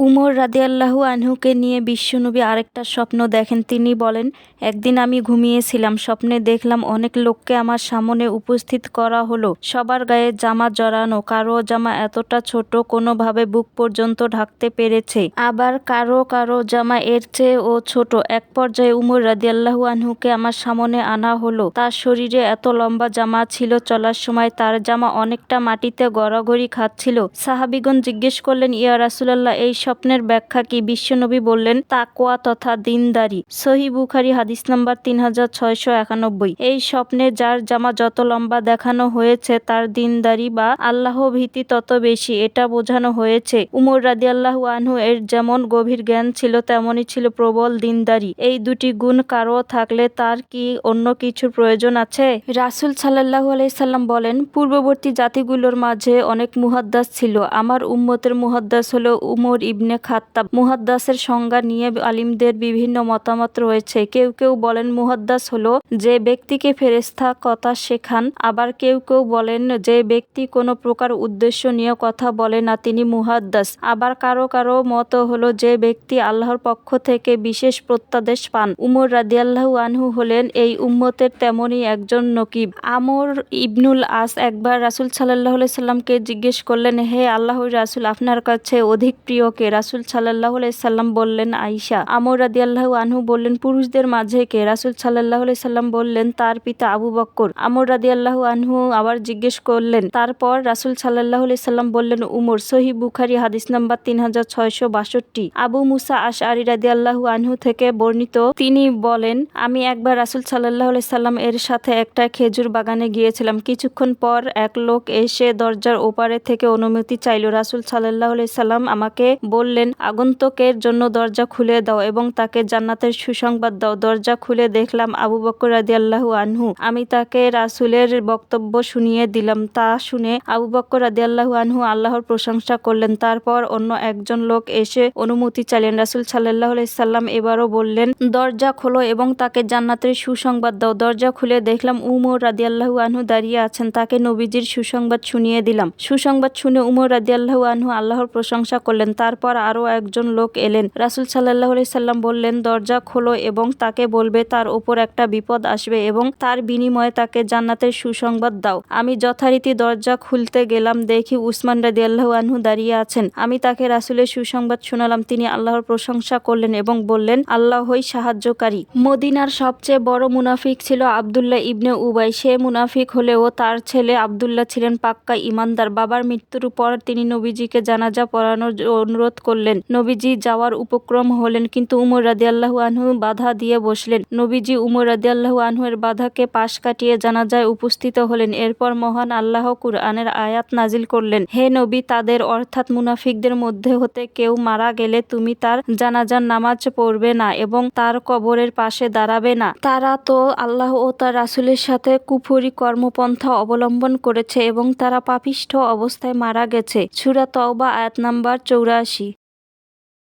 উমর রাদিয়াল্লাহু আনহুকে নিয়ে বিশ্বনবী আরেকটা স্বপ্ন দেখেন। তিনি বলেন, একদিন আমি ঘুমিয়েছিলাম, স্বপ্নে দেখলাম অনেক লোককে আমার সামনে উপস্থিত করা হলো। সবার গায়ে জামা জড়ানো, কারো জামা এতটা ছোট কোনোভাবে বুক পর্যন্ত ঢাকতে পেরেছে, আবার কারো কারো জামা এর চেয়েও ছোট। এক পর্যায়ে উমর রাদিয়াল্লাহু আনহুকে আমার সামনে আনা হলো। তার শরীরে এত লম্বা জামা ছিল, চলার সময় তার জামা অনেকটা মাটিতে গড়াগড়ি খাচ্ছিল। সাহাবীগণ জিজ্ঞেস করলেন, ইয়া রাসূলুল্লাহ, এই স্বপ্নের ব্যাখ্যা কি? বিশ্বনবী বললেন, তাকওয়া তথা দিনদারি। সহিহ বুখারী হাদিস নাম্বার 3691। এই স্বপ্নে যার জামা যত লম্বা দেখানো হয়েছে তার দিনদারি বা আল্লাহ ভীতি তত বেশি, এটা বোঝানো হয়েছে। উমর রাদিয়াল্লাহু আনহু এর যেমন গভীর জ্ঞান ছিল তেমনই ছিল প্রবল দিনদারি। এই দুটি গুণ কারো থাকলে তার কি অন্য কিছুর প্রয়োজন আছে? রাসূল সাল্লাল্লাহু আলাইহি সাল্লাম বলেন, পূর্ববর্তী জাতিগুলোর মাঝে অনেক মুহাদ্দাস ছিল, আমার উম্মতের মুহাদ্দাস হলো উমর ইবনে খাত্তাব। মুহাদ্দাসের সংজ্ঞা নিয়ে আলিমদের বিভিন্ন মতামত রয়েছে। কেউ কেউ বলেন মুহাদ্দাস হলো যে ব্যক্তিকে ফেরেশতা কথা শেখান, আবার কেউ কেউ বলেন যে ব্যক্তি কোনো প্রকার উদ্দেশ্য নিয়ে কথা বলে না তিনি মুহাদ্দাস। আবার কারো কারো মত হলো যে ব্যক্তি আল্লাহর পক্ষ থেকে বিশেষ প্রত্যাদেশ পান। উমর রাদিয়াল্লাহু আনহু হলেন এই উম্মতের তেমনই একজন নকিব। আমর ইবনুল আস একবার রাসূল সাল্লাল্লাহু আলাইহি সাল্লামকে জিজ্ঞেস করলেন, হে আল্লাহর রাসূল, আপনার কাছে অধিক প্রিয় কে? রাসূল সাল্লাল্লাহু আলাইহি সাল্লাম বললেন, আয়েশা। আমর রাদিয়াল্লাহু আনহু বললেন, পুরুষদের মাঝে কে? রাসূল সাল্লাল্লাহু আলাইহি সাল্লাম বললেন, তার পিতা আবু বকর। আমর রাদিয়াল্লাহু আনহু আবার জিজ্ঞেস করলেন, তারপর? রাসূল সাল্লাল্লাহু আলাইহি সাল্লাম বললেন, উমর। সহিহ বুখারী হাদিস নাম্বার 3662। আবু মুসা আশআরী রাদিয়াল্লাহু আনহু থেকে বর্ণিত, তিনি বলেন, আমি একবার রাসূল সাল্লাল্লাহু আলাইহি সাল্লাম এর সাথে একটা খেজুর বাগানে গিয়েছিলাম। কিছুক্ষণ পর এক লোক এসে দরজার ওপারে থেকে অনুমতি চাইল। রাসূল সাল্লাল্লাহু আলাইহি সাল্লাম আমাকে বললেন, আগন্তুকের জন্য দরজা খুলে দাও এবং তাকে জান্নাতের সুসংবাদ দাও। দরজা খুলে দেখলাম আবু বকর রাদিয়াল্লাহু আনহু। আমি তাকে রাসূলের বক্তব্য শুনিয়ে দিলাম। তা শুনে আবু বকর রাদিয়াল্লাহু আনহু আল্লাহর প্রশংসা করলেন। তারপর অন্য একজন লোক এসে অনুমতি চাইলেন। রাসূল সাল্লাল্লাহু আলাইহি সাল্লাম এবারও বললেন, দরজা খোলো এবং তাকে জান্নাতের সুসংবাদ দাও। দরজা খুলে দেখলাম উমর রাদিয়াল্লাহু আনহু দাঁড়িয়ে আছেন। তাকে নবীজির সুসংবাদ শুনিয়ে দিলাম। সুসংবাদ শুনে উমর রাদিয়াল্লাহু আনহু আল্লাহর প্রশংসা করলেন। তারপর আরও একজন লোক এলেন। রাসূল সাল্লাল্লাহু আলাইহি সাল্লাম বললেন, দরজা খোলো এবং তাকে বলবে তার ওপর একটা বিপদ আসবে এবং তার বিনিময়ে তাকে জান্নাতের সুসংবাদ দাও। আমি যথারীতি দরজা খুলতে গেলাম, দেখি উসমান রাদিয়াল্লাহু আনহু দাঁড়িয়ে আছেন। আমি তাকে রাসূলের সুসংবাদ শোনালাম। তিনি আল্লাহর প্রশংসা করলেন এবং বললেন, আল্লাহই সাহায্যকারী। মদিনার সবচেয়ে বড় মুনাফিক ছিল আব্দুল্লাহ ইবনে উবাই। সে মুনাফিক হলেও তার ছেলে আব্দুল্লাহ ছিলেন পাক্কা ঈমানদার। বাবার মৃত্যুর পর তিনি নবীজিকে জানাজা পড়ানোর অনুরোধ করলেন। নবীজি যাওয়ার উপক্রম হলেন, কিন্তু উমর রাদিয়াল্লাহু আনহু বাধা দিয়ে বসলেন। নবীজি উমর রাদিয়াল্লাহু আনহু এর বাধাকে পাশ কাটিয়ে জানাজায় উপস্থিত হলেন। এরপর মহান আল্লাহ কুরআনের আয়াত নাজিল করলেন, হে নবী, তাদের অর্থাৎ মুনাফিকদের মধ্যে হতে কেউ মারা গেলে তুমি তার জানাজার নামাজ পড়বে না এবং তার কবরের পাশে দাঁড়াবে না। তারা তো আল্লাহ ও তার রাসূলের সাথে কুফরি কর্মপন্থা অবলম্বন করেছে এবং তারা পাপিষ্ঠ অবস্থায় মারা গেছে। সূরা তাওবা আয়াত নাম্বার 84।